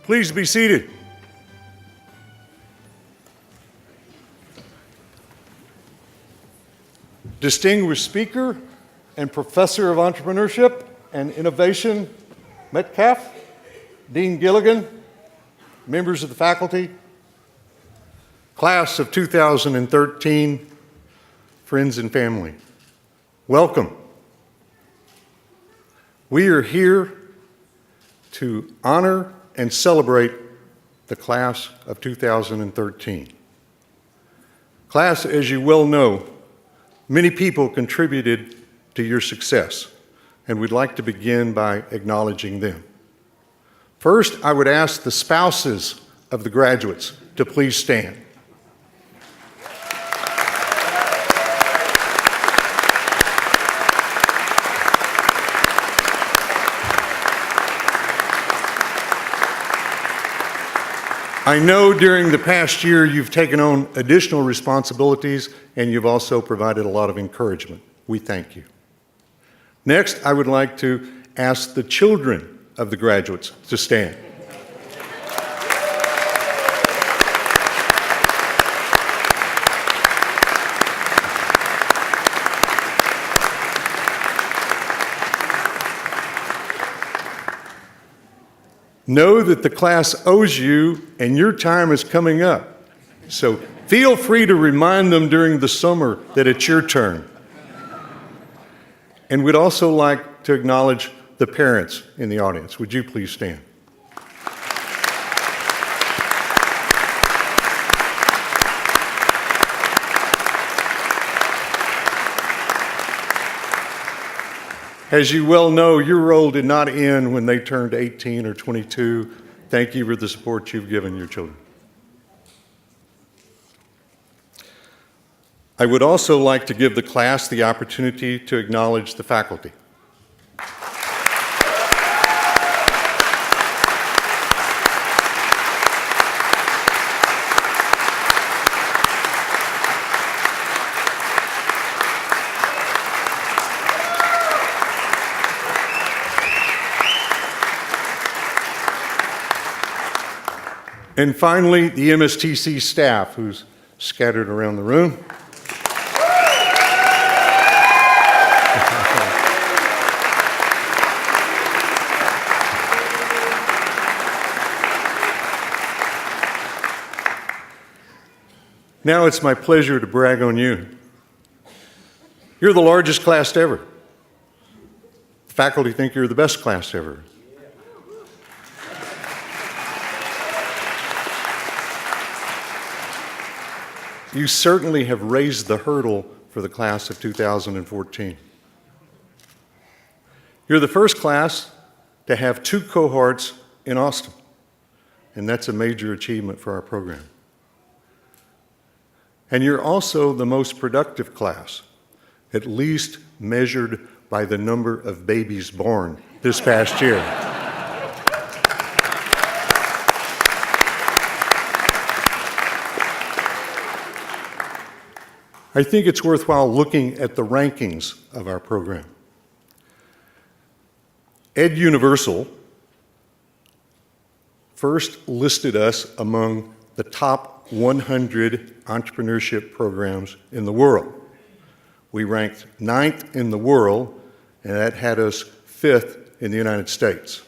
Please be seated. Distinguished speaker and professor of entrepreneurship and innovation, Metcalfe, Dean Gilligan, members of the faculty, class of 2013, friends and family, welcome. We are here to honor and celebrate the class of 2013. Class, as you well know, many people contributed to your success, and we'd like to begin by acknowledging them. First, I would ask the spouses of the graduates to please stand. I know during the past year you've taken on additional responsibilities and you've also provided a lot of encouragement. We thank you. Next, I would like to ask the children of the graduates to stand. Know that the class owes you and your time is coming up. So feel free to remind them during the summer that it's your turn. And we'd also like to acknowledge the parents in the audience. Would you please stand? As you well know, your role did not end when they turned 18 or 22. Thank you for the support you've given your children. I would also like to give the class the opportunity to acknowledge the faculty. And finally, the MSTC staff, who's scattered around the room. Now it's my pleasure to brag on you. You're the largest class ever. The faculty think you're the best class ever. You certainly have raised the hurdle for the class of 2014. You're the first class to have 2 cohorts in Austin, and that's a major achievement for our program. And you're also the most productive class, at least measured by the number of babies born this past year. I think it's worthwhile looking at the rankings of our program. Ed Universal first listed us among the top 100 entrepreneurship programs in the world. We ranked 9th in the world, and that had us 5th in the United States.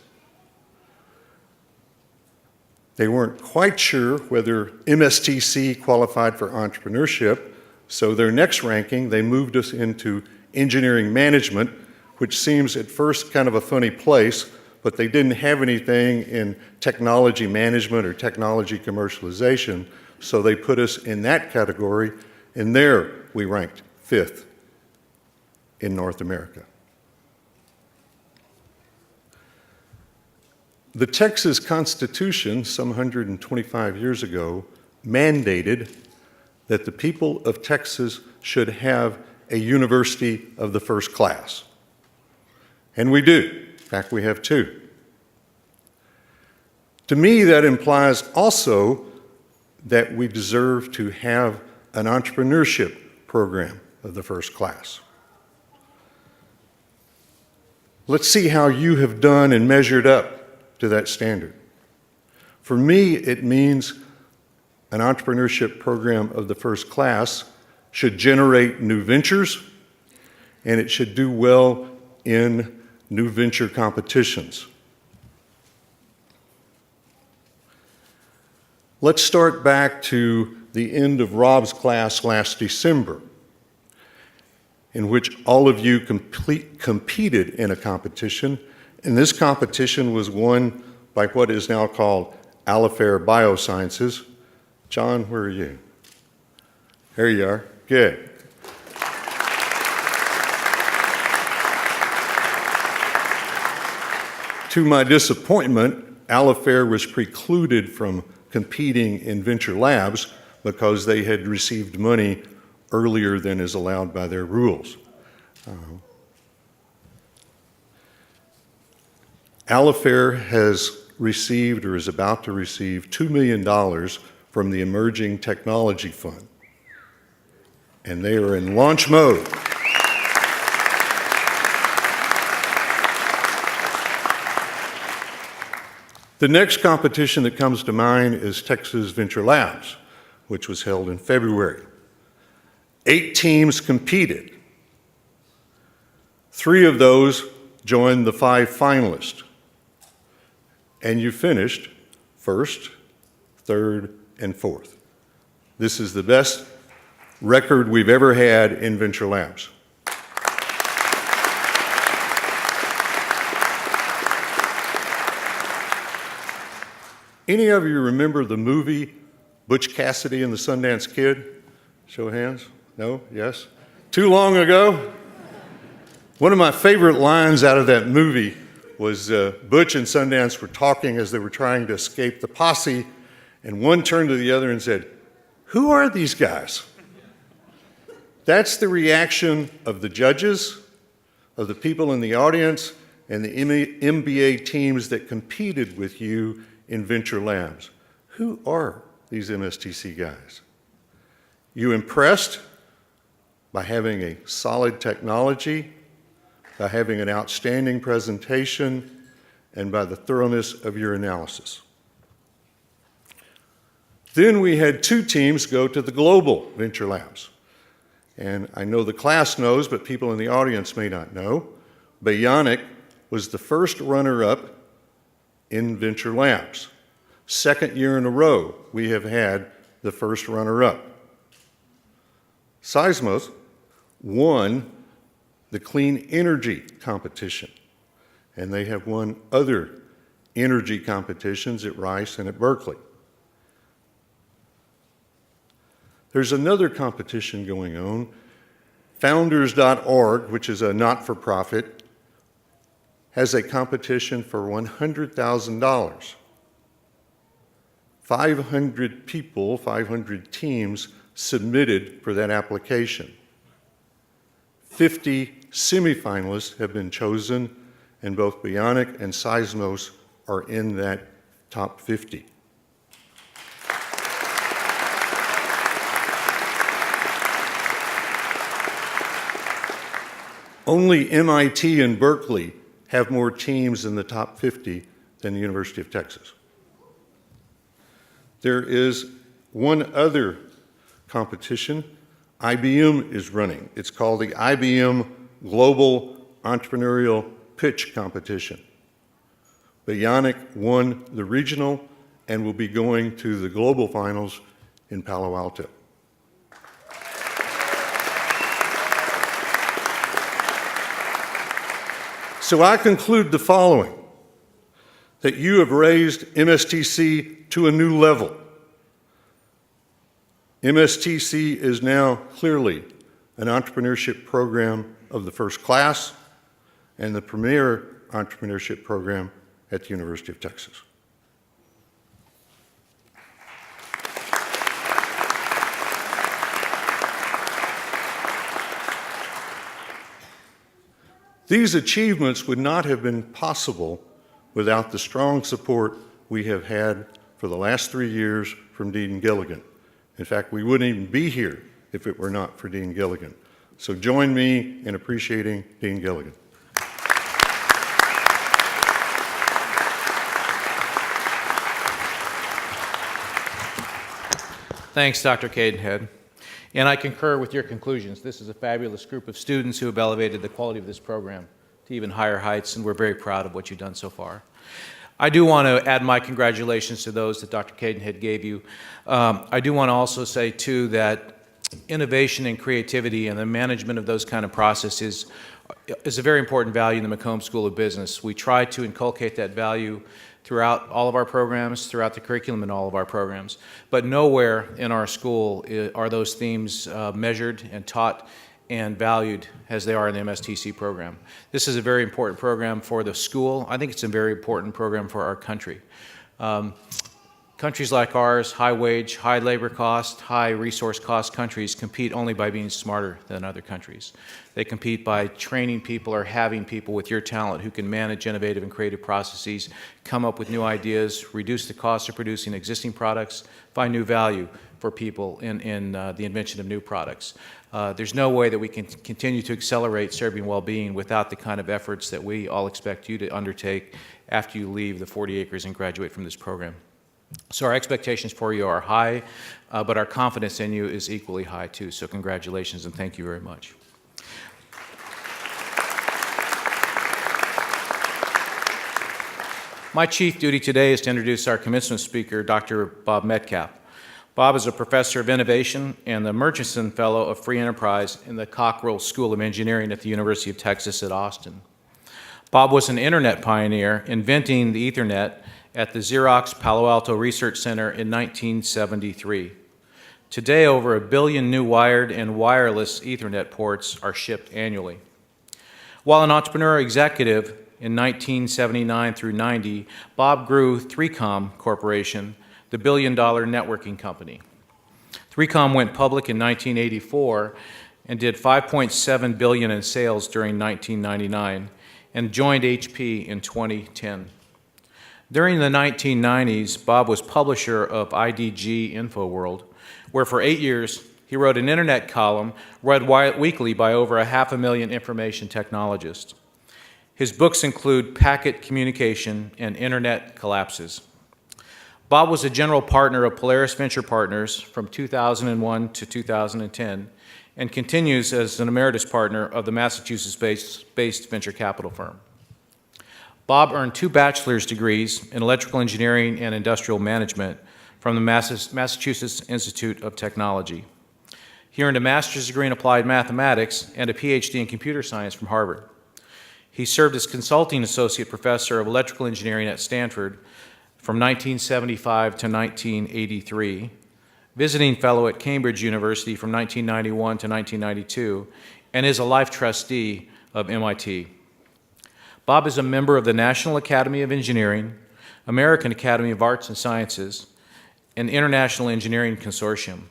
They weren't quite sure whether MSTC qualified for entrepreneurship, so their next ranking, they moved us into engineering management, which seems at first kind of a funny place, but they didn't have anything in technology management or technology commercialization, so they put us in that category, and there we ranked 5th in North America. The Texas Constitution, some 125 years ago, mandated that the people of Texas should have a university of the first class. And we do. In fact, we have 2. To me, that implies also that we deserve to have an entrepreneurship program of the first class. Let's see how you have done and measured up to that standard. For me, it means an entrepreneurship program of the first class should generate new ventures, and it should do well in new venture competitions. Let's start back to the end of Rob's class last December, in which all of you competed in a competition, and this competition was won by what is now called Alifair Biosciences. John, where are you? There you are. Good. To my disappointment, Alifair was precluded from competing in venture labs because they had received money earlier than is allowed by their rules. Alifair has received or is about to receive $2 million from the Emerging Technology Fund, and they are in launch mode. The next competition that comes to mind is Texas Venture Labs, which was held in February. 8 teams competed. 3 of those joined the 5 finalists. And you finished first, third, and fourth. This is the best record we've ever had in Venture Labs. Any of you remember the movie Butch Cassidy and the Sundance Kid? Show of hands? No? Yes? Too long ago? One of my favorite lines out of that movie was Butch and Sundance were talking as they were trying to escape the posse, and one turned to the other and said, "Who are these guys?" That's the reaction of the judges, of the people in the audience, and the MBA teams that competed with you in Venture Labs. Who are these MSTC guys? You impressed by having a solid technology, by having an outstanding presentation, and by the thoroughness of your analysis. Then we had 2 teams go to the Global Venture Labs. And I know the class knows, but people in the audience may not know. Bionic was the first runner-up in Venture Labs. 2nd year in a row, we have had the first runner-up. Seismos won the clean energy competition, and they have won other energy competitions at Rice and at Berkeley. There's another competition going on. Founders.org, which is a not-for-profit, has a competition for $100,000. 500 people, 500 teams submitted for that application. 50 semifinalists have been chosen, and both Bionic and Seismos are in that top 50. Only MIT and Berkeley have more teams in the top 50 than the University of Texas. There is one other competition IBM is running. It's called the IBM Global Entrepreneurial Pitch Competition. Bionic won the regional and will be going to the global finals in Palo Alto. So I conclude the following, that you have raised MSTC to a new level. MSTC is now clearly an entrepreneurship program of the first class and the premier entrepreneurship program at the University of Texas. These achievements would not have been possible without the strong support we have had for the last 3 years from Dean Gilligan. In fact, we wouldn't even be here if it were not for Dean Gilligan. So join me in appreciating Dean Gilligan. Thanks, Dr. Cadenhead. And I concur with your conclusions. This is a fabulous group of students who have elevated the quality of this program to even higher heights, and we're very proud of what you've done so far. I do want to add my congratulations to those that Dr. Cadenhead gave you. I do want to also say, too, that innovation and creativity and the management of those kind of processes is a very important value in the McCombs School of Business. We try to inculcate that value throughout all of our programs, throughout the curriculum in all of our programs. But nowhere in our school are those themes measured and taught and valued as they are in the MSTC program. This is a very important program for the school. I think it's a very important program for our country. Countries like ours, high wage, high labor cost, high resource cost countries compete only by being smarter than other countries. They compete by training people or having people with your talent who can manage innovative and creative processes, come up with new ideas, reduce the cost of producing existing products, find new value for people in the invention of new products. There's no way that we can continue to accelerate serving well-being without the kind of efforts that we all expect you to undertake after you leave the 40 acres and graduate from this program. So our expectations for you are high, but our confidence in you is equally high too. So congratulations and thank you very much. My chief duty today is to introduce our commencement speaker, Dr. Bob Metcalfe. Bob is a professor of innovation and the Murchison Fellow of Free Enterprise in the Cockrell School of Engineering at the University of Texas at Austin. Bob was an internet pioneer, inventing the Ethernet at the Xerox Palo Alto Research Center in 1973. Today, over 1 billion new wired and wireless Ethernet ports are shipped annually. While an entrepreneur executive in 1979 through 90, Bob grew 3Com Corporation, the billion-dollar networking company. 3Com went public in 1984 and did $5.7 billion in sales during 1999 and joined HP in 2010. During the 1990s, Bob was publisher of IDG InfoWorld, where for 8 years he wrote an internet column read weekly by over 500,000 information technologists. His books include Packet Communication and Internet Collapses. Bob was a general partner of Polaris Venture Partners from 2001 to 2010 and continues as an emeritus partner of the Massachusetts-based venture capital firm. Bob earned 2 bachelor's degrees in electrical engineering and industrial management from the Massachusetts Institute of Technology. He earned a master's degree in applied mathematics and a Ph.D. in computer science from Harvard. He served as consulting associate professor of electrical engineering at Stanford from 1975 to 1983, visiting fellow at Cambridge University from 1991 to 1992, and is a life trustee of MIT. Bob is a member of the National Academy of Engineering, American Academy of Arts and Sciences, and International Engineering Consortium.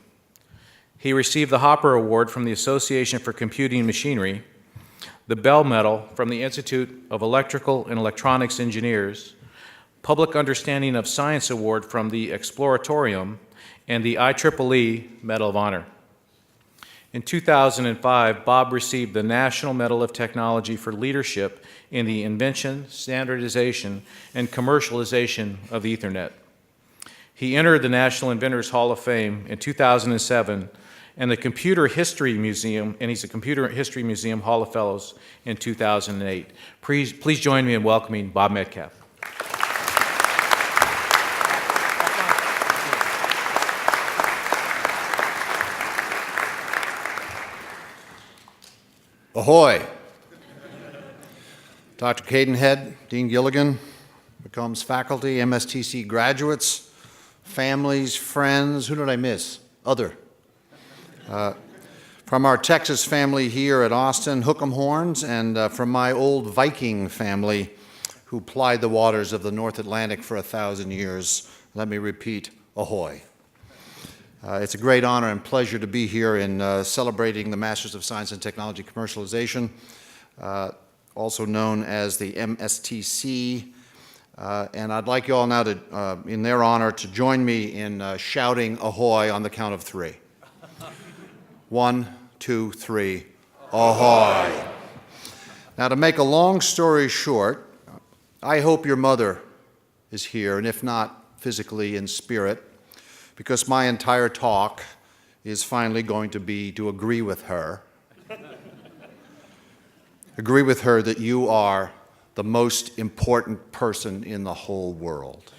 He received the Hopper Award from the Association for Computing Machinery, the Bell Medal from the Institute of Electrical and Electronics Engineers, Public Understanding of Science Award from the Exploratorium, and the IEEE Medal of Honor. In 2005, Bob received the National Medal of Technology for Leadership in the invention, standardization, and commercialization of the Ethernet. He entered the National Inventors Hall of Fame in 2007 and the Computer History Museum, and he's a Computer History Museum Hall of Fellows in 2008. Please join me in welcoming Bob Metcalfe. Ahoy! Dr. Cadenhead, Dean Gilligan, McCombs faculty, MSTC graduates, families, friends, who did I miss? Other. From our Texas family here at Austin, hook 'em horns, and from my old Viking family who plied the waters of the North Atlantic for 1,000 years, let me repeat, ahoy. It's a great honor and pleasure to be here in celebrating the Masters of Science and Technology Commercialization, also known as the MSTC. And I'd like you all now to, in their honor, to join me in shouting ahoy on the count of 3. 1, 2, 3, ahoy. Now, to make a long story short, I hope your mother is here, and if not physically, in spirit, because my entire talk is finally going to be to agree with her. Agree with her that you are the most important person in the whole world.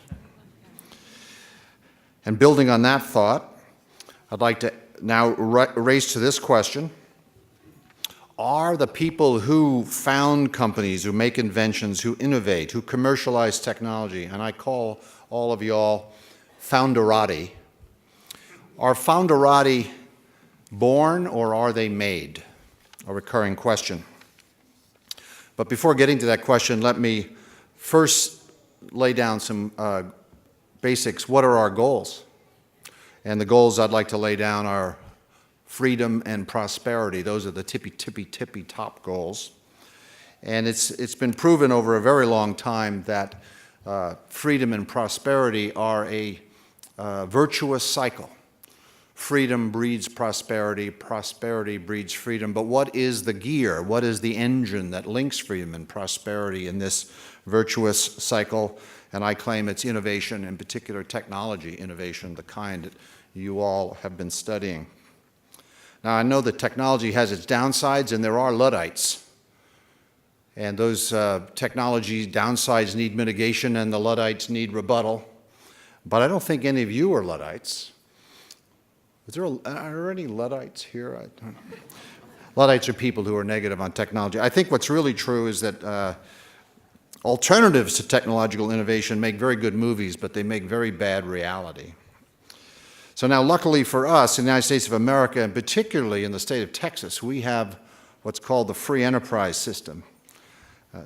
And building on that thought, I'd like to now race to this question. Are the people who found companies, who make inventions, who innovate, who commercialize technology, and I call all of y'all founderati, are founderati born or are they made? A recurring question. But before getting to that question, let me first lay down some basics. What are our goals? And the goals I'd like to lay down are freedom and prosperity. Those are the tippy top goals. And it's been proven over a very long time that freedom and prosperity are a virtuous cycle. Freedom breeds prosperity, prosperity breeds freedom. But what is the gear? What is the engine that links freedom and prosperity in this virtuous cycle? And I claim it's innovation, in particular technology innovation, the kind that you all have been studying. Now, I know that technology has its downsides, and there are Luddites. And those technology downsides need mitigation, and the Luddites need rebuttal. But I don't think any of you are Luddites. Are there any Luddites here? Luddites are people who are negative on technology. I think what's really true is that alternatives to technological innovation make very good movies, but they make very bad reality. So now, luckily for us in the United States of America, and particularly in the state of Texas, we have what's called the free enterprise system.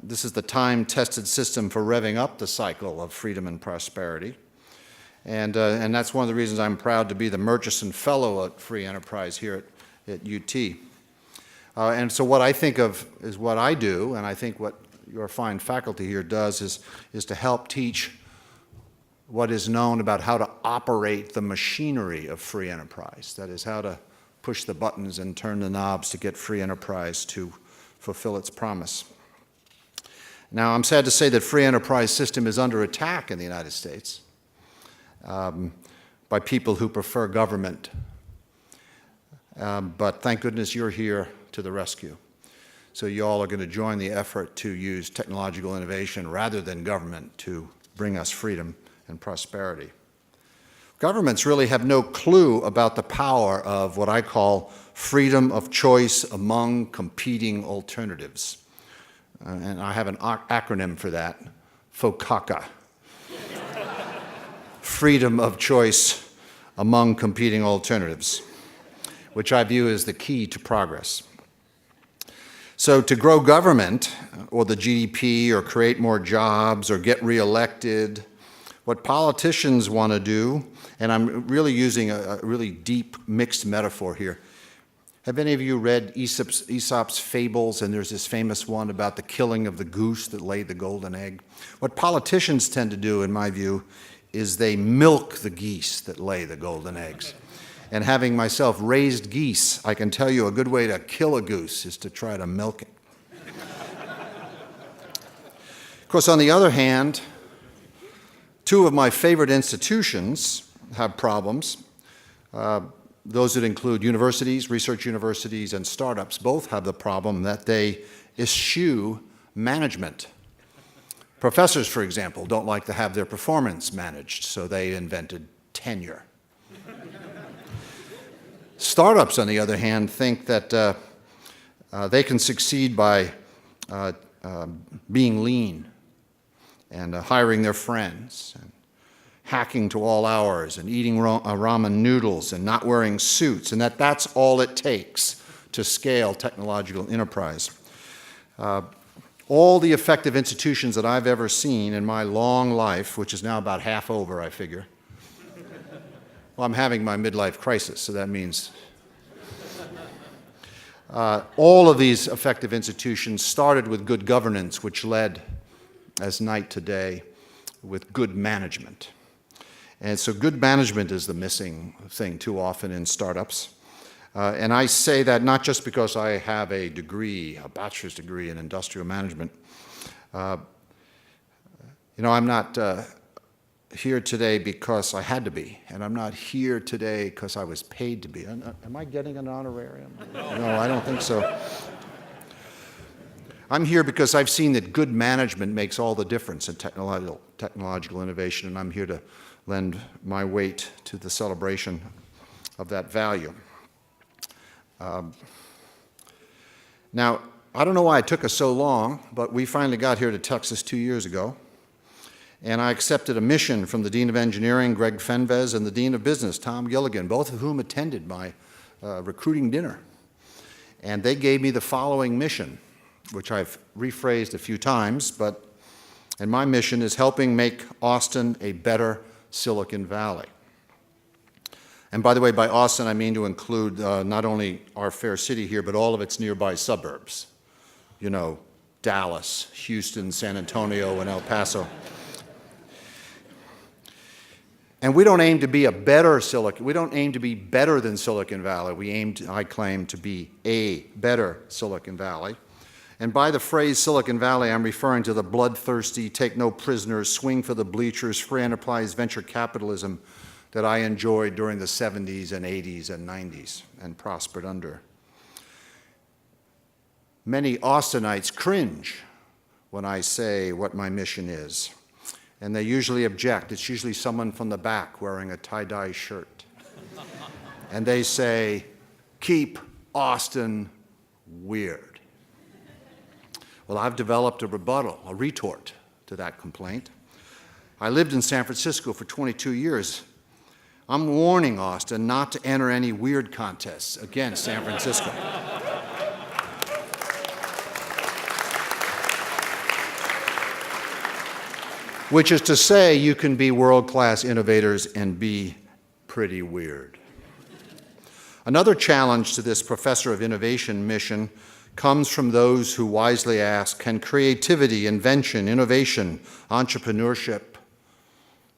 This is the time-tested system for revving up the cycle of freedom and prosperity. And that's one of the reasons I'm proud to be the Murchison Fellow at Free Enterprise here at UT. And so what I think of is what I do, and I think what your fine faculty here does is to help teach what is known about how to operate the machinery of free enterprise. That is, how to push the buttons and turn the knobs to get free enterprise to fulfill its promise. Now, I'm sad to say that free enterprise system is under attack in the United States by people who prefer government. But thank goodness you're here to the rescue. So you all are going to join the effort to use technological innovation rather than government to bring us freedom and prosperity. Governments really have no clue about the power of what I call freedom of choice among competing alternatives. And I have an acronym for that, FOCACA. Freedom of choice among competing alternatives, which I view as the key to progress. So to grow government, or the GDP, or create more jobs, or get reelected, what politicians want to do, and I'm really using a really deep mixed metaphor here. Have any of you read Aesop's fables? And there's this famous one about the killing of the goose that laid the golden egg. What politicians tend to do, in my view, is they milk the geese that lay the golden eggs. And having myself raised geese, I can tell you a good way to kill a goose is to try to milk it. Of course, on the other hand, two of my favorite institutions have problems. Those that include universities, research universities, and startups both have the problem that they eschew management. Professors, for example, don't like to have their performance managed, so they invented tenure. Startups, on the other hand, think that they can succeed by being lean and hiring their friends, and hacking to all hours, and eating ramen noodles, and not wearing suits, and that's all it takes to scale technological enterprise. All the effective institutions that I've ever seen in my long life, which is now about half over, I figure. Well, I'm having my midlife crisis, so that means all of these effective institutions started with good governance, which led, as night today, with good management. And so good management is the missing thing too often in startups. And I say that not just because I have a degree, a bachelor's degree in industrial management. I'm not here today because I had to be, and I'm not here today because I was paid to be. Am I getting an honorarium? No, I don't think so. I'm here because I've seen that good management makes all the difference in technological innovation, and I'm here to lend my weight to the celebration of that value. Now, I don't know why it took us so long, but we finally got here to Texas 2 years ago, and I accepted a mission from the Dean of Engineering, Greg Fenves, and the Dean of Business, Tom Gilligan, both of whom attended my recruiting dinner. And they gave me the following mission, which I've rephrased a few times, and my mission is helping make Austin a better Silicon Valley. And by the way, by Austin, I mean to include not only our fair city here, but all of its nearby suburbs. You know, Dallas, Houston, San Antonio, and El Paso. And we don't aim to be we don't aim to be better than Silicon Valley. We aim to, I claim, to be a better Silicon Valley. And by the phrase Silicon Valley, I'm referring to the bloodthirsty, take no prisoners, swing for the bleachers, free enterprise venture capitalism that I enjoyed during the 70s and 80s and 90s and prospered under. Many Austinites cringe when I say what my mission is, and they usually object. It's usually someone from the back wearing a tie-dye shirt. And they say, keep Austin weird. Well, I've developed a rebuttal, a retort to that complaint. I lived in San Francisco for 22 years. I'm warning Austin not to enter any weird contests against San Francisco. Which is to say, you can be world-class innovators and be pretty weird. Another challenge to this Professor of Innovation mission comes from those who wisely ask, can creativity, invention, innovation, entrepreneurship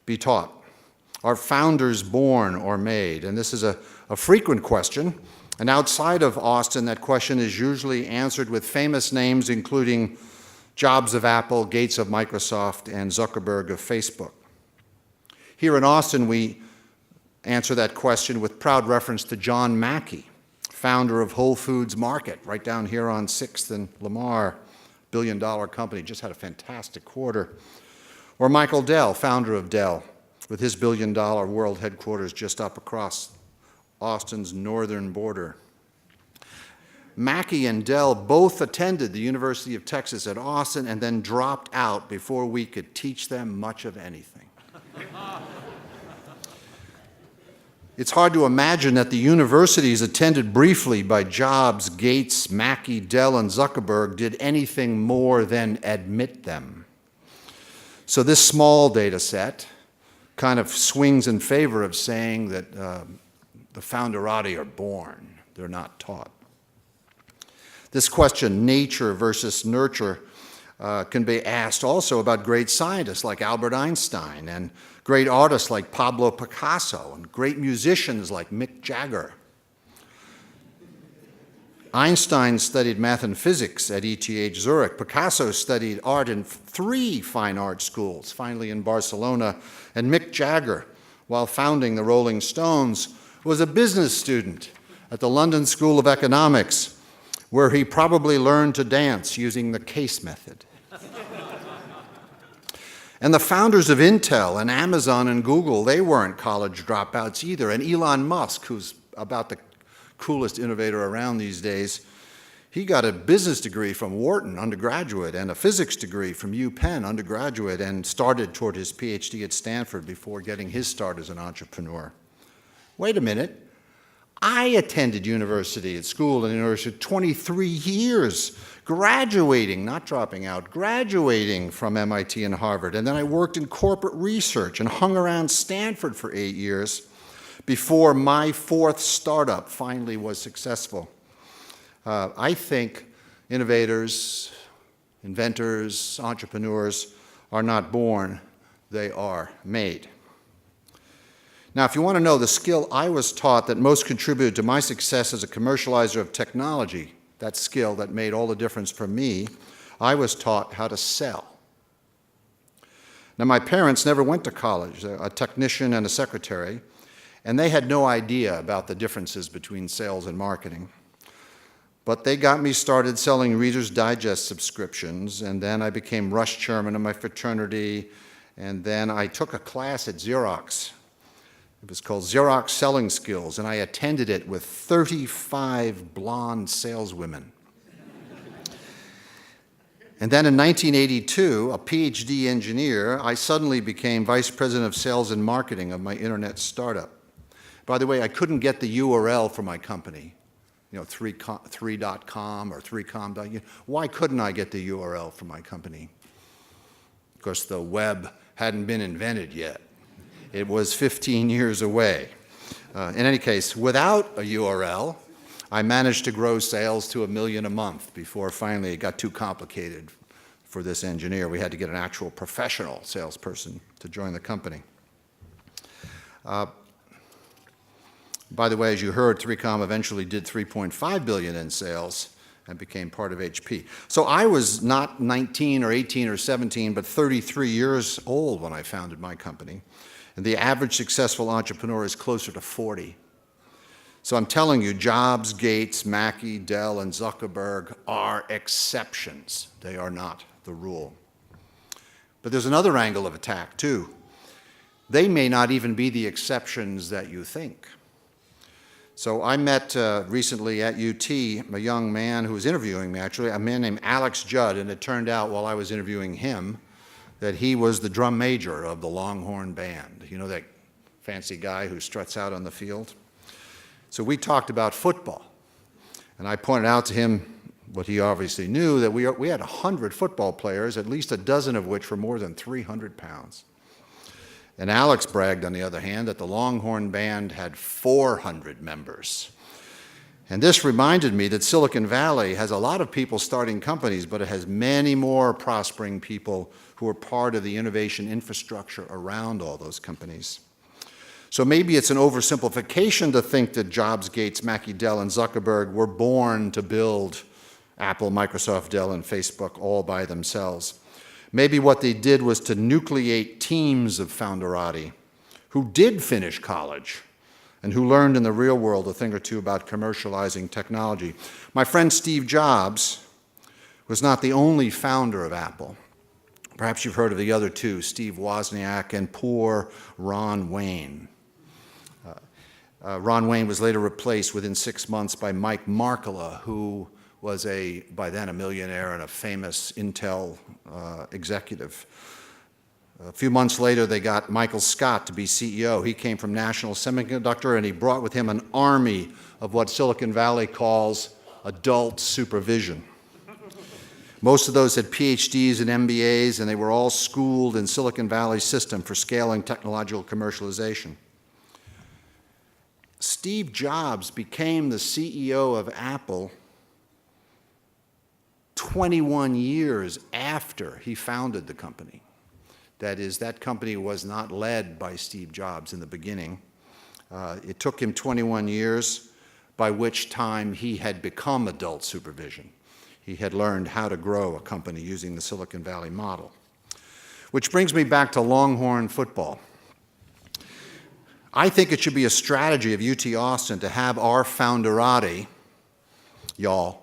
be taught? Are founders born or made? And this is a frequent question. And outside of Austin, that question is usually answered with famous names, including Jobs of Apple, Gates of Microsoft, and Zuckerberg of Facebook. Here in Austin, we answer that question with proud reference to John Mackey, founder of Whole Foods Market, right down here on 6th and Lamar, billion-dollar company, just had a fantastic quarter. Or Michael Dell, founder of Dell, with his billion-dollar world headquarters just up across Austin's northern border. Mackey and Dell both attended the University of Texas at Austin and then dropped out before we could teach them much of anything. It's hard to imagine that the universities attended briefly by Jobs, Gates, Mackey, Dell, and Zuckerberg did anything more than admit them. So this small data set kind of swings in favor of saying that the founderati are born, they're not taught. This question, nature versus nurture, can be asked also about great scientists like Albert Einstein and great artists like Pablo Picasso and great musicians like Mick Jagger. Einstein studied math and physics at ETH Zurich. Picasso studied art in 3 fine art schools, finally in Barcelona. And Mick Jagger, while founding the Rolling Stones, was a business student at the London School of Economics, where he probably learned to dance using the case method. And the founders of Intel and Amazon and Google, they weren't college dropouts either. And Elon Musk, who's about the coolest innovator around these days, he got a business degree from Wharton, undergraduate, and a physics degree from UPenn, undergraduate, and started toward his Ph.D. at Stanford before getting his start as an entrepreneur. Wait a minute. I attended university at school and university 23 years, graduating, not dropping out, graduating from MIT and Harvard. And then I worked in corporate research and hung around Stanford for 8 years before my 4th startup finally was successful. I think innovators, inventors, entrepreneurs are not born, they are made. Now, if you want to know the skill I was taught that most contributed to my success as a commercializer of technology, that skill that made all the difference for me, I was taught how to sell. Now, my parents never went to college, a technician and a secretary, and they had no idea about the differences between sales and marketing. But they got me started selling Reader's Digest subscriptions, and then I became rush chairman of my fraternity, and then I took a class at Xerox. It was called Xerox Selling Skills, and I attended it with 35 blonde saleswomen. And then in 1982, a Ph.D. engineer, I suddenly became vice president of sales and marketing of my internet startup. By the way, I couldn't get the URL for my company, 3.com or 3com. Why couldn't I get the URL for my company? Of course, the web hadn't been invented yet. It was 15 years away. In any case, without a URL, I managed to grow sales to $1 million a month before finally it got too complicated for this engineer. We had to get an actual professional salesperson to join the company. By the way, as you heard, 3Com eventually did $3.5 billion in sales and became part of HP. So I was not 19 or 18 or 17, but 33 years old when I founded my company. And the average successful entrepreneur is closer to 40. So I'm telling you, Jobs, Gates, Mackey, Dell, and Zuckerberg are exceptions. They are not the rule. But there's another angle of attack, too. They may not even be the exceptions that you think. So I met recently at UT a young man who was interviewing me, actually, a man named Alex Judd, and it turned out while I was interviewing him that he was the drum major of the Longhorn Band. You know that fancy guy who struts out on the field? So we talked about football, and I pointed out to him what he obviously knew, that we had 100 football players, at least a dozen of which were more than 300 pounds. And Alex bragged, on the other hand, that the Longhorn Band had 400 members. And this reminded me that Silicon Valley has a lot of people starting companies, but it has many more prospering people who are part of the innovation infrastructure around all those companies. So maybe it's an oversimplification to think that Jobs, Gates, Mackey, Dell, and Zuckerberg were born to build Apple, Microsoft, Dell, and Facebook all by themselves. Maybe what they did was to nucleate teams of founderati who did finish college and who learned in the real world a thing or two about commercializing technology. My friend Steve Jobs was not the only founder of Apple. Perhaps you've heard of the other two, Steve Wozniak and poor Ron Wayne. Ron Wayne was later replaced within 6 months by Mike Markkula, who was by then a millionaire and a famous Intel executive. A few months later, they got Michael Scott to be CEO. He came from National Semiconductor, and he brought with him an army of what Silicon Valley calls adult supervision. Most of those had PhDs and MBAs, and they were all schooled in Silicon Valley's system for scaling technological commercialization. Steve Jobs became the CEO of Apple 21 years after he founded the company. That is, that company was not led by Steve Jobs in the beginning. It took him 21 years, by which time he had become adult supervision. He had learned how to grow a company using the Silicon Valley model. Which brings me back to Longhorn football. I think it should be a strategy of UT Austin to have our founderati, y'all,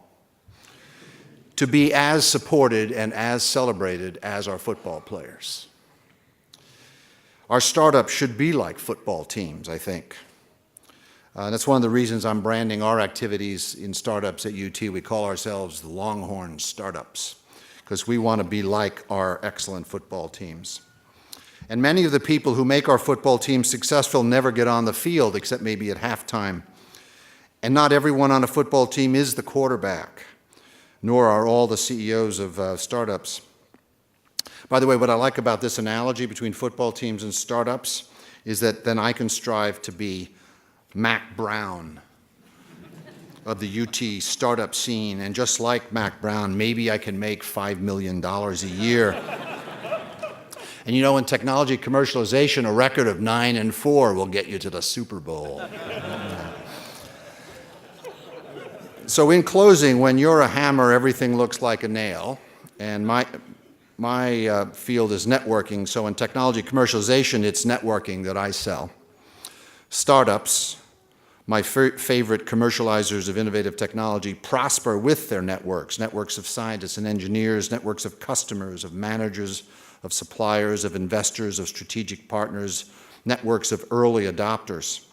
to be as supported and as celebrated as our football players. Our startups should be like football teams, I think. That's one of the reasons I'm branding our activities in startups at UT. We call ourselves the Longhorn Startups, because we want to be like our excellent football teams. And many of the people who make our football teams successful never get on the field, except maybe at halftime. And not everyone on a football team is the quarterback, nor are all the CEOs of startups. By the way, what I like about this analogy between football teams and startups is that then I can strive to be Mac Brown of the UT startup scene, and just like Mac Brown, maybe I can make $5 million a year. And you know, in technology commercialization, a record of 9-4 will get you to the Super Bowl. So in closing, when you're a hammer, everything looks like a nail. And my field is networking, so in technology commercialization, it's networking that I sell. Startups, my favorite commercializers of innovative technology, prosper with their networks, networks of scientists and engineers, networks of customers, of managers, of suppliers, of investors, of strategic partners, networks of early adopters.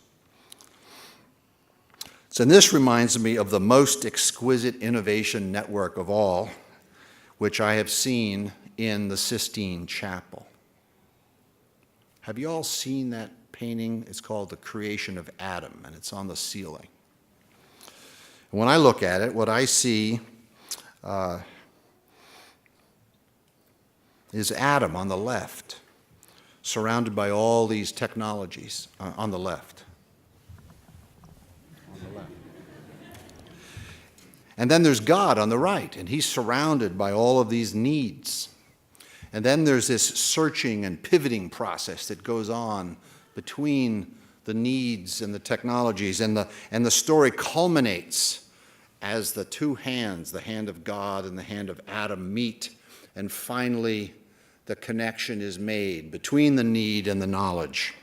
So this reminds me of the most exquisite innovation network of all, which I have seen in the Sistine Chapel. Have you all seen that painting? It's called The Creation of Adam, and it's on the ceiling. And when I look at it, what I see is Adam on the left, surrounded by all these technologies on the left. And then there's God on the right, and he's surrounded by all of these needs. And then there's this searching and pivoting process that goes on between the needs and the technologies, and the story culminates as the two hands, the hand of God and the hand of Adam, meet, and finally the connection is made between the need and the knowledge.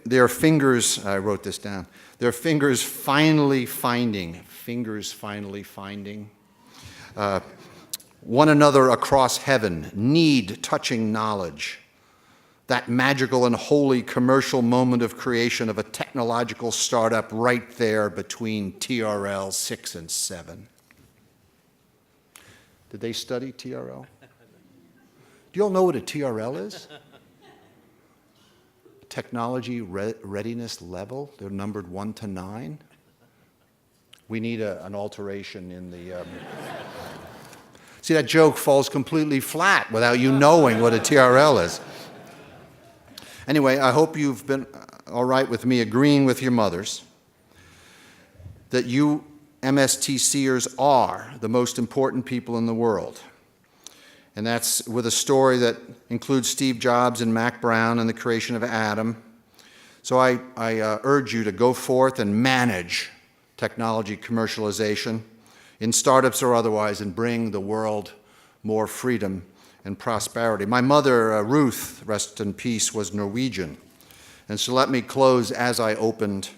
Their fingers, I wrote this down, their fingers finally finding one another across heaven, need touching knowledge, that magical and holy commercial moment of creation of a technological startup right there between TRL 6 and 7. Did they study TRL? Do you all know what a TRL is? Technology readiness level. They're numbered 1 to 9. We need an alteration in the... See, that joke falls completely flat without you knowing what a TRL is. Anyway, I hope you've been all right with me agreeing with your mothers that you MSTCers are the most important people in the world. And that's with a story that includes Steve Jobs and Mac Brown and the creation of Adam. So I urge you to go forth and manage technology commercialization in startups or otherwise, and bring the world more freedom and prosperity. My mother, Ruth, rest in peace, was Norwegian. And so let me close as I opened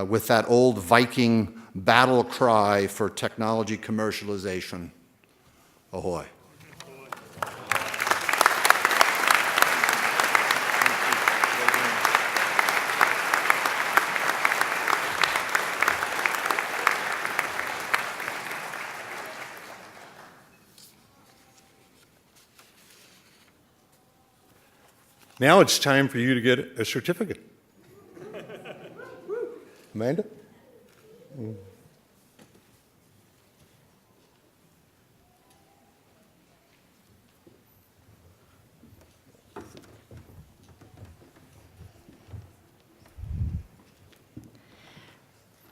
with that old Viking battle cry for technology commercialization. Ahoy. Now it's time for you to get a certificate. Amanda?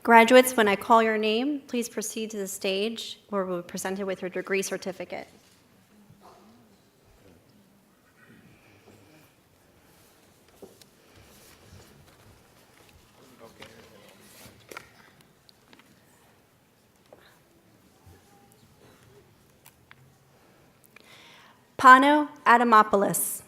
Graduates, when I call your name, please proceed to the stage where we'll be presented with your degree certificate. Pano Adamopoulos.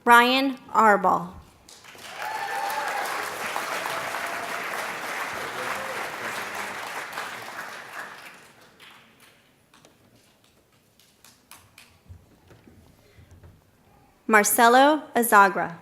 Ryan Arball. Marcelo Azagra.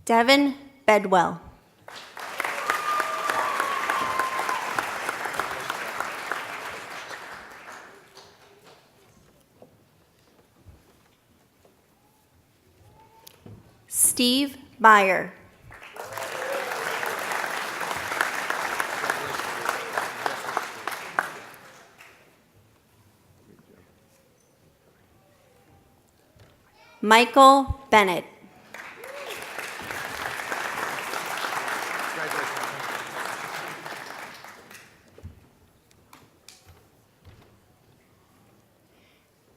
Devin Bedwell. Steve Byer. Michael Bennett.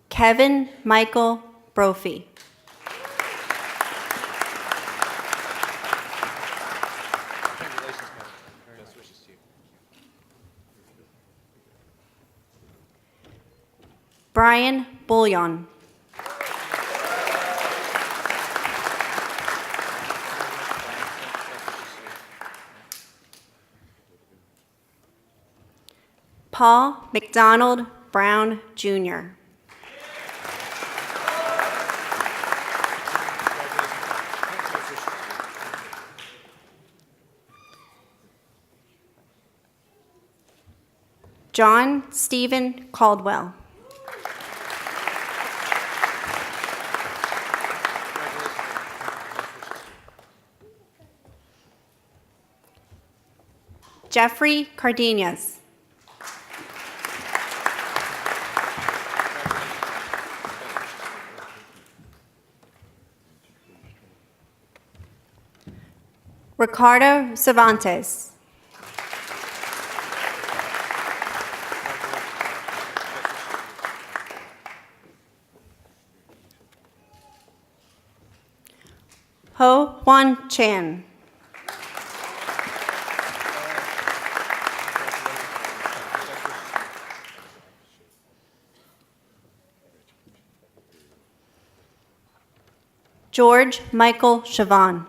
Kevin Michael Brophy. Brian Bullion. Paul McDonald Brown, Jr. John Stephen Caldwell. Jeffrey Cardenas. Ricardo Cervantes. Ho Wan Chan. George Michael Chavon.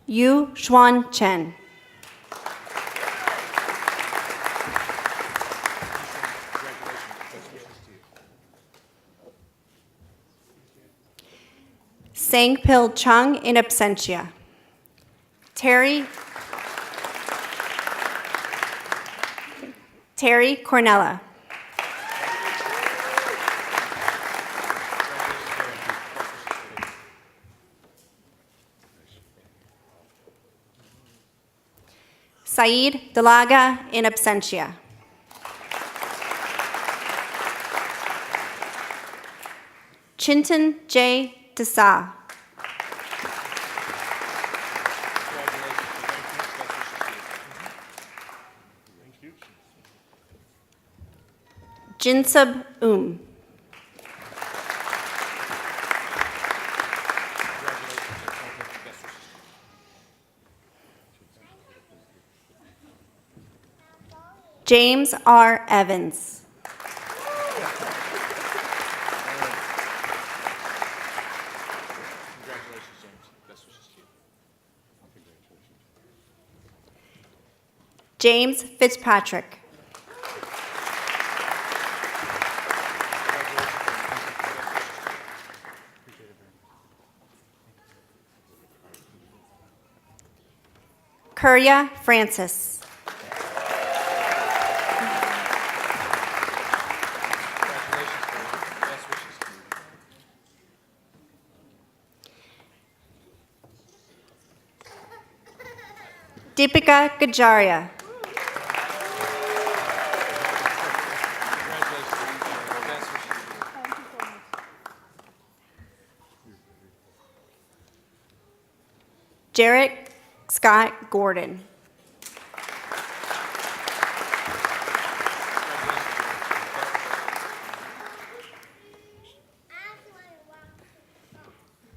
Yu Xuan Chen. Sangpil Chung in absentia. Terry Cornella. Saeed Dalaga in absentia. Chintan J. Desa. Jinsub James R. Evans. James Fitzpatrick. Kirya Francis. Deepika Gajaria. Jarrett Scott Gordon.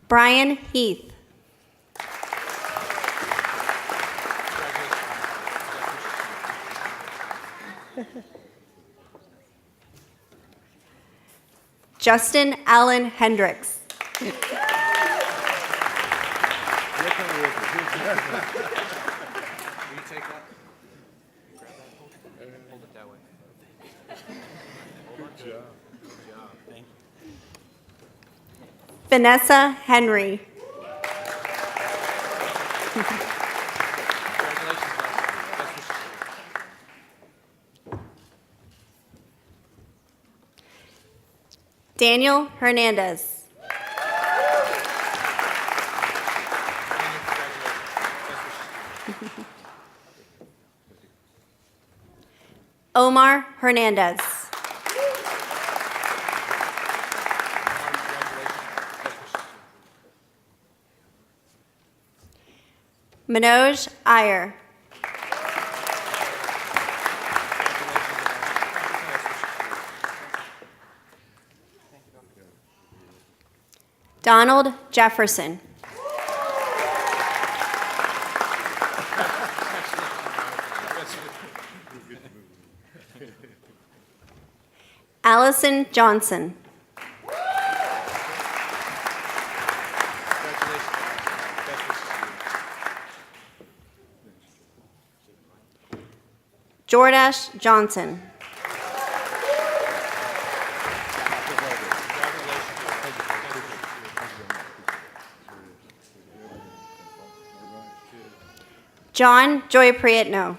Brian Heath. Justin Allen Hendricks. Vanessa Henry. Daniel Hernandez. Omar Hernandez. Manoj Iyer. Donald Jefferson. Allison Johnson. Jordash Johnson. John Joy Prietno.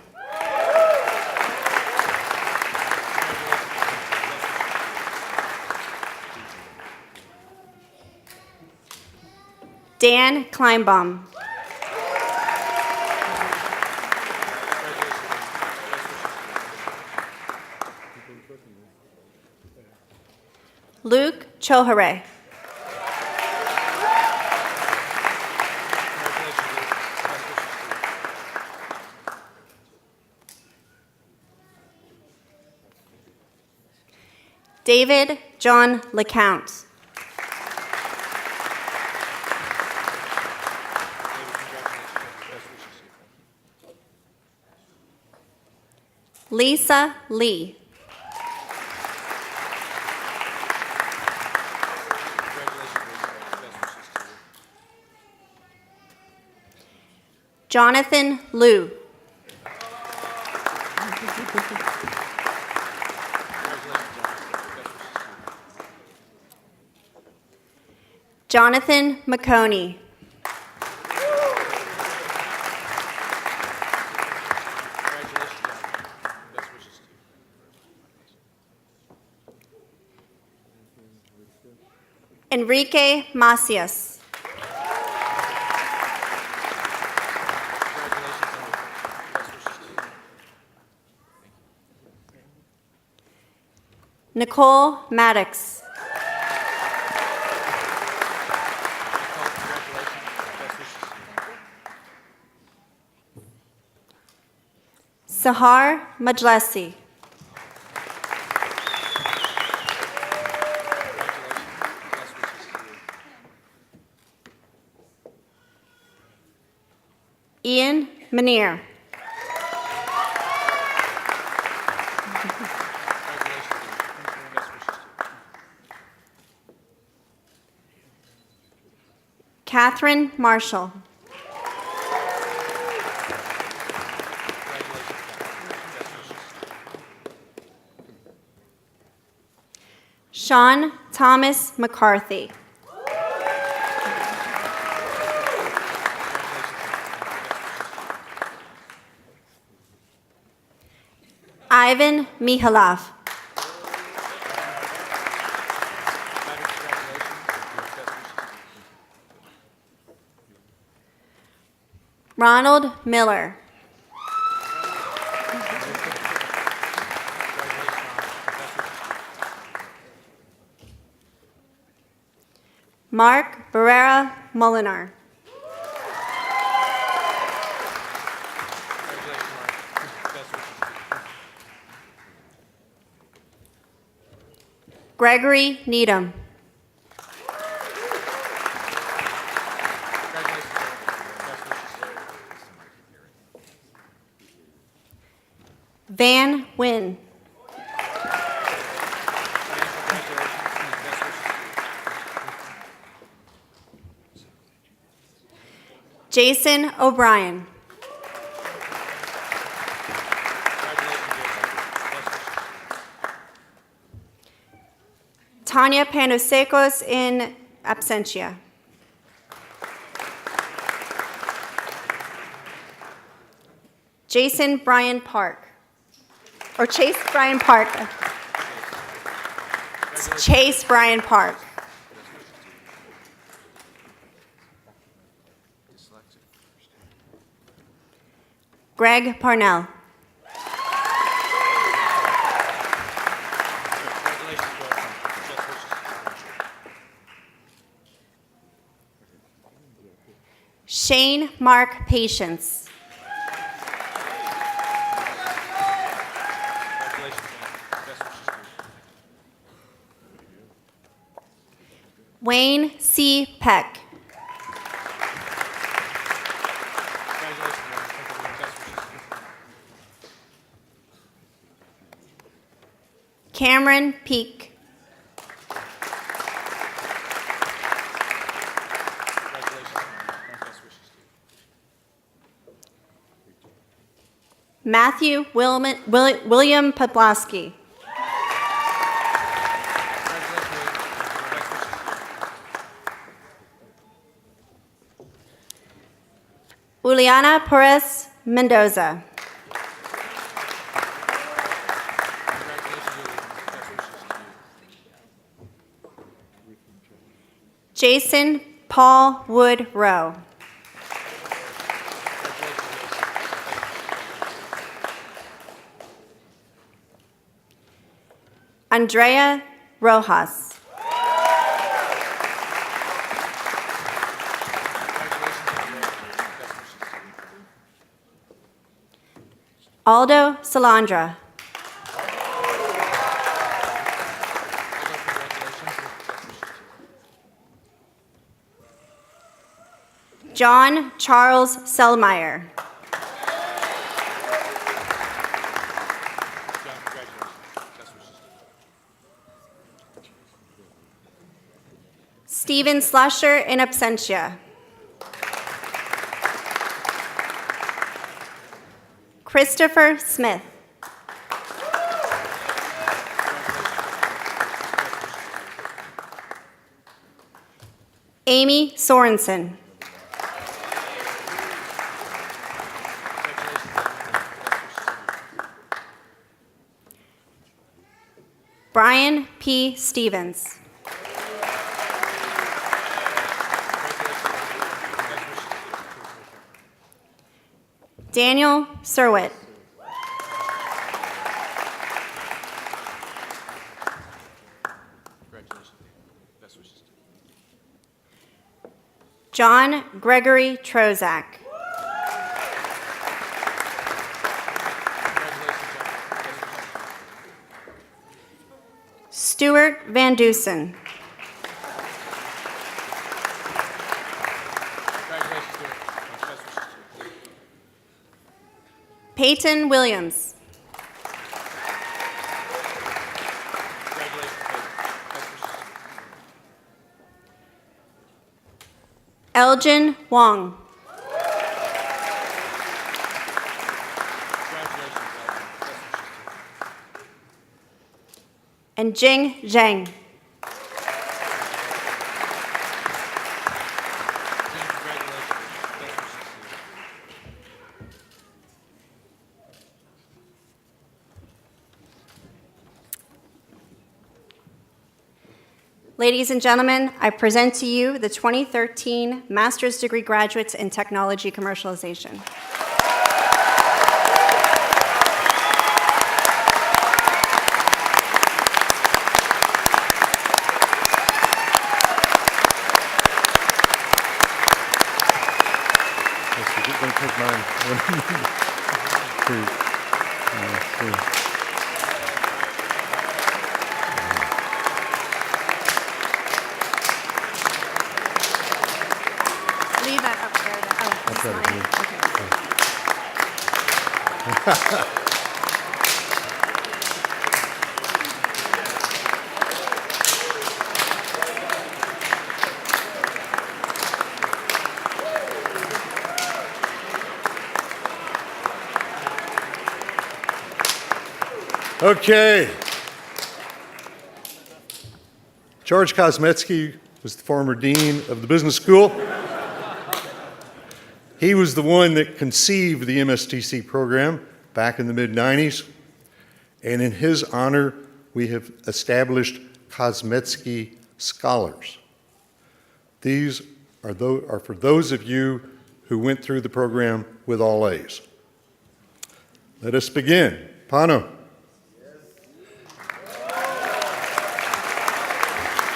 Dan Kleinbaum. Luke Chohare. David John LeCount. Lisa Lee. Jonathan Liu. Jonathan McConey. Enrique Macias. Nicole Maddox. Sahar Majlesi. Ian Manier. Catherine Marshall. Sean Thomas McCarthy. Ivan Mihalov. Ronald Miller. Mark Barrera Molinar. Gregory Needham. Van Wynn. Jason O'Brien. Tanya Panosecos in absentia. Jason Bryan Park. Or Chase Bryan Park. It's Chase Bryan Park. Greg Parnell. Shane Mark Patience. Wayne C. Peck. Cameron Peak. Matthew William Podlaski. Juliana Perez Mendoza. Jason Paul Wood Rowe. Andrea Rojas. Aldo Salandra. John Charles Selmeyer. Stephen Slusher in absentia. Christopher Smith. Amy Sorensen. Brian P. Stevens. Daniel Serwitt. John Gregory Trozak. Stuart Van Dusen. Peyton Williams. Elgin Wong. And Jing Zhang. Ladies and gentlemen, I present to you the 2013 Master's Degree Graduates in Technology Commercialization. Don't take mine. Leave that up there. That's right, Okay. George Kosmetsky was the former dean of the business school. He was the one that conceived the MSTC program back in the mid-90s. And in his honor, we have established Kosmetsky Scholars. These are for those of you who went through the program with all A's. Let us begin. Pano.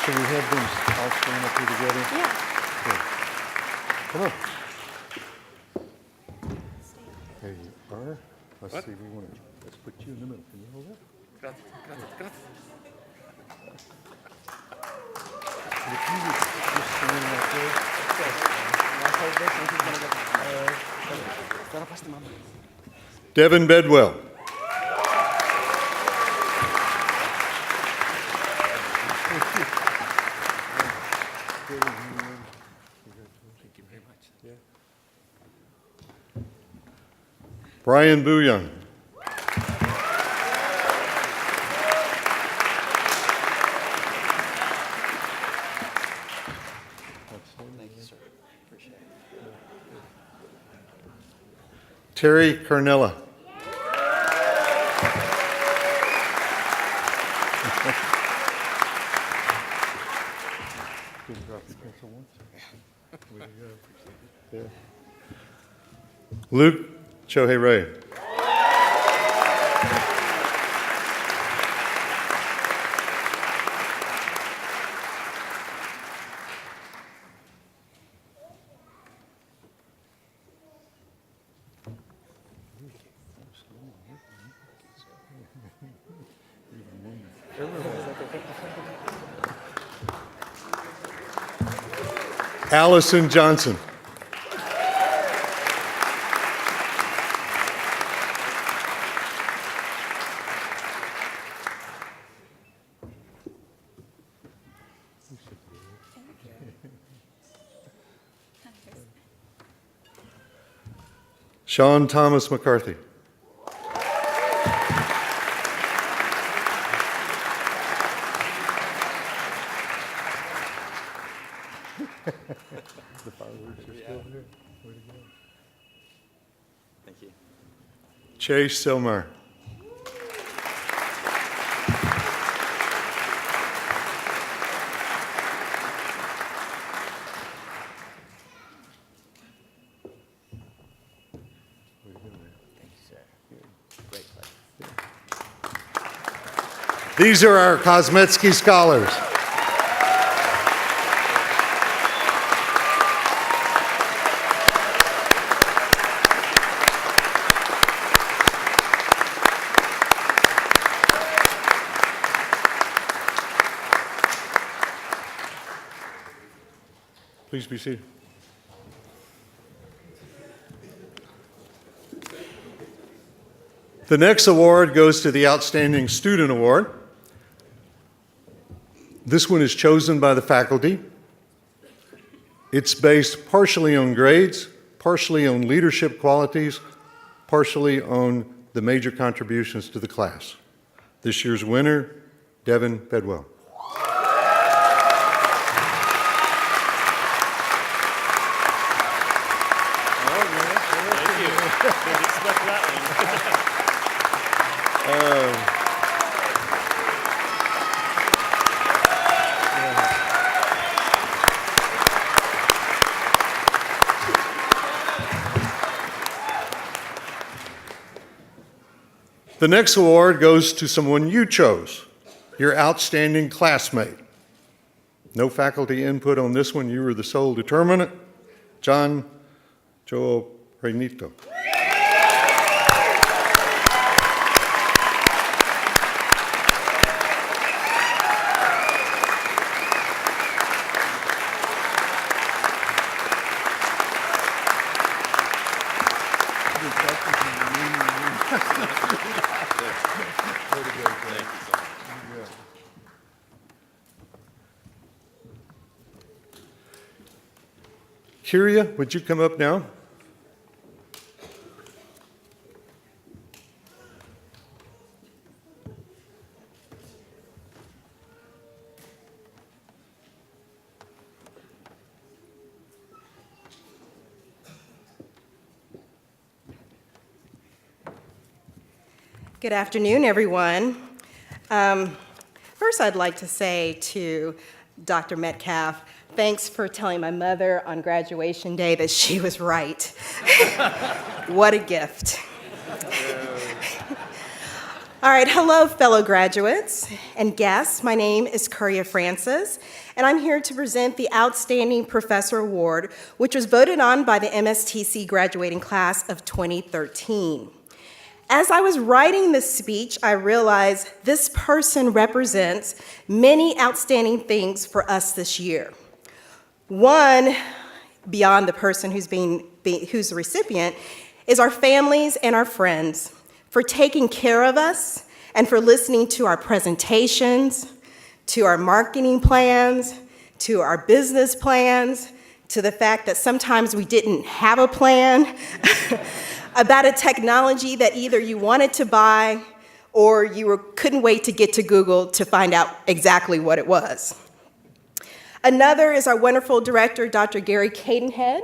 Should we have them all stand up here together? Yeah. Good. Come on. Let's see, let's put you in the middle. Can you hold that? If you would just stand right there. Devin Bedwell. Brian Bouillon. Thank you, sir. Appreciate it. Terry Carnella. Luke Chohei Ray. Allison Johnson. Sean Thomas McCarthy. The fireworks are still here. Way to go. Thank you. Chase Silmar. Thank you, sir. Great pleasure. These are our Kosmetsky Scholars. Please be seated. The next award goes to the Outstanding Student Award. This one is chosen by the faculty. It's based partially on grades, partially on leadership qualities, partially on the major contributions to the class. This year's winner, Devin Bedwell. The next award goes to someone you chose, your outstanding classmate. No faculty input on this one. You were the sole determinant. John Joel Reinito. Kirya, would you come up now? Good afternoon, everyone. First, I'd like to say to Dr. Metcalfe, thanks for telling my mother on graduation day that she was right. What a gift. All right, hello, fellow graduates and guests. My name is Kirya Francis, and I'm here to present the Outstanding Professor Award, which was voted on by the MSTC graduating class of 2013. As I was writing this speech, I realized this person represents many outstanding things for us this year. One, beyond the person who's the recipient, is our families and our friends for taking care of us and for listening to our presentations, to our marketing plans, to our business plans, to the fact that sometimes we didn't have a plan, about a technology that either you wanted to buy or you couldn't wait to get to Google to find out exactly what it was. Another is our wonderful director, Dr. Gary Cadenhead.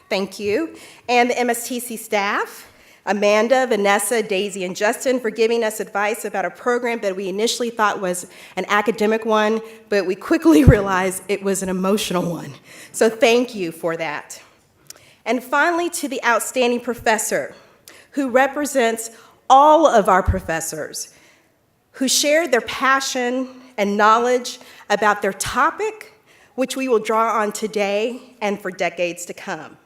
Thank you. And the MSTC staff, Amanda, Vanessa, Daisy, and Justin, for giving us advice about a program that we initially thought was an academic one, but we quickly realized it was an emotional one. So thank you for that. And finally, to the outstanding professor, who represents all of our professors, who shared their passion and knowledge about their topic, which we will draw on today and for decades to come.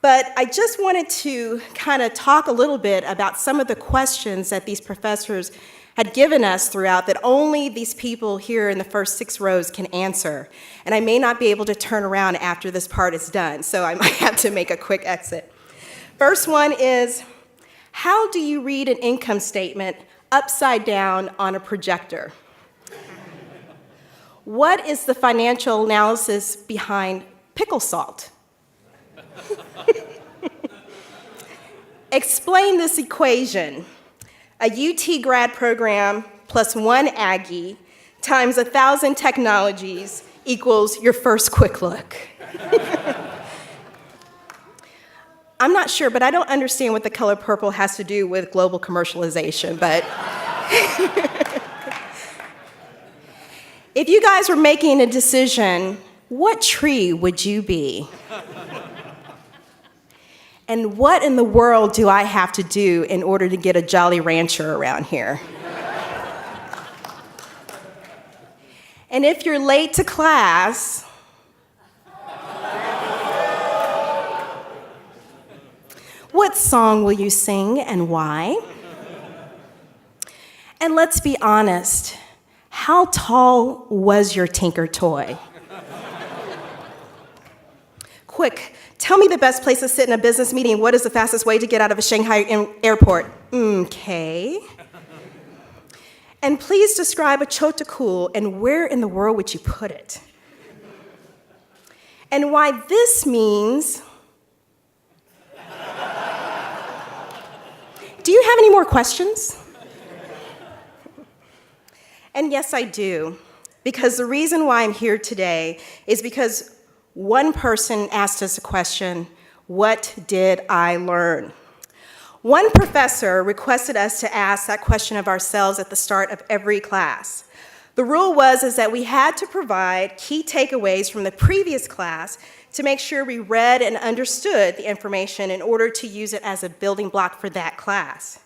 But I just wanted to kind of talk a little bit about some of the questions that these professors had given us throughout that only these people here in the first 6 rows can answer. And I may not be able to turn around after this part is done, so I might have to make a quick exit. First one is, how do you read an income statement upside down on a projector? What is the financial analysis behind pickle salt? Explain this equation. A UT grad program plus 1 Aggie times 1,000 technologies equals your first quick look. I'm not sure, but I don't understand what the color purple has to do with global commercialization, but if you guys were making a decision, what tree would you be? And what in the world do I have to do in order to get a Jolly Rancher around here? And if you're late to class, what song will you sing and why? And let's be honest, how tall was your Tinker toy? Quick, tell me the best place to sit in a business meeting. What is the fastest way to get out of a Shanghai airport? Okay. And please describe a chotakul and where in the world would you put it? And why this means... Do you have any more questions? And yes, I do. Because the reason why I'm here today is because one person asked us a question, what did I learn? One professor requested us to ask that question of ourselves at the start of every class. The rule was that we had to provide key takeaways from the previous class to make sure we read and understood the information in order to use it as a building block for that class.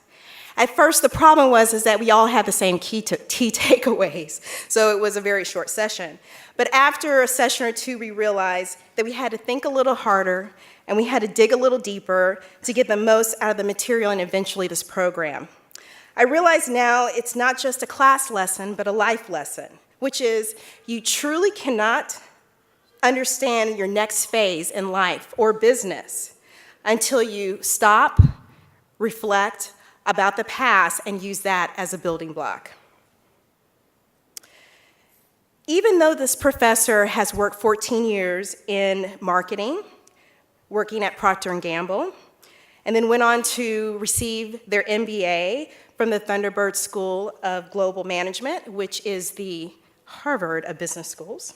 At first, the problem was that we all had the same key takeaways, so it was a very short session. But after a session or two, we realized that we had to think a little harder and we had to dig a little deeper to get the most out of the material and eventually this program. I realize now it's not just a class lesson, but a life lesson, which is you truly cannot understand your next phase in life or business until you stop, reflect about the past, and use that as a building block. Even though this professor has worked 14 years in marketing, working at Procter & Gamble, and then went on to receive their MBA from the Thunderbird School of Global Management, which is the Harvard of business schools,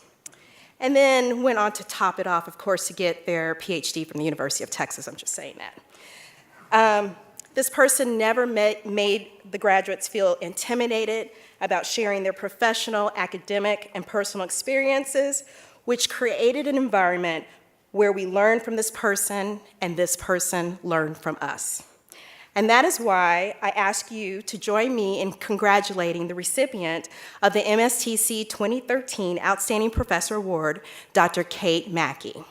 and then went on to top it off, of course, to get their Ph.D. from the University of Texas. I'm just saying that. This person never made the graduates feel intimidated about sharing their professional, academic, and personal experiences, which created an environment where we learned from this person and this person learned from us. And that is why I ask you to join me in congratulating the recipient of the MSTC 2013 Outstanding Professor Award, Dr. Kate Mackey.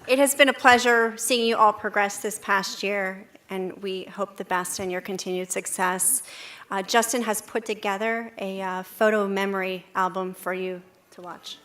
It has been a pleasure seeing you all progress this past year, and we hope the best in your continued success. Justin has put together a photo memory album for you to watch.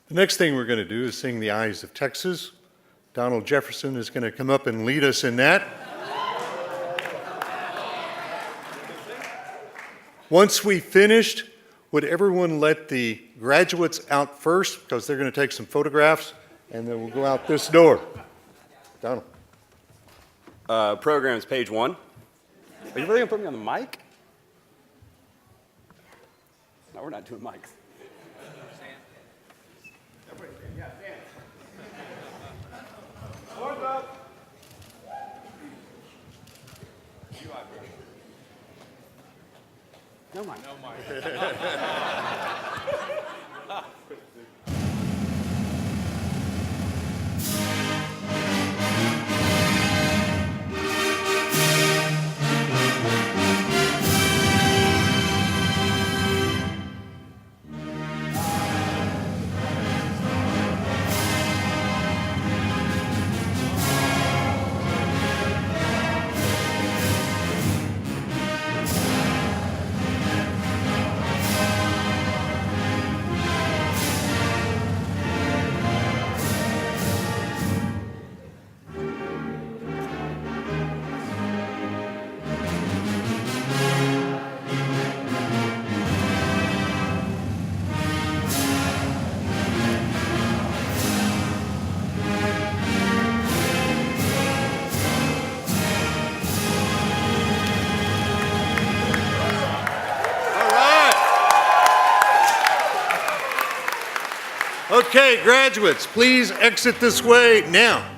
The next thing we're going to do is sing The Eyes of Texas. Donald Jefferson is going to come up and lead us in that. Once we finished, would everyone let the graduates out first, because they're going to take some photographs, and then we'll go out this door. Donald. Programs, page 1. Are you really going to put me on the mic? No, we're not doing mics. No mic. No mic. Okay, graduates, please exit this way now.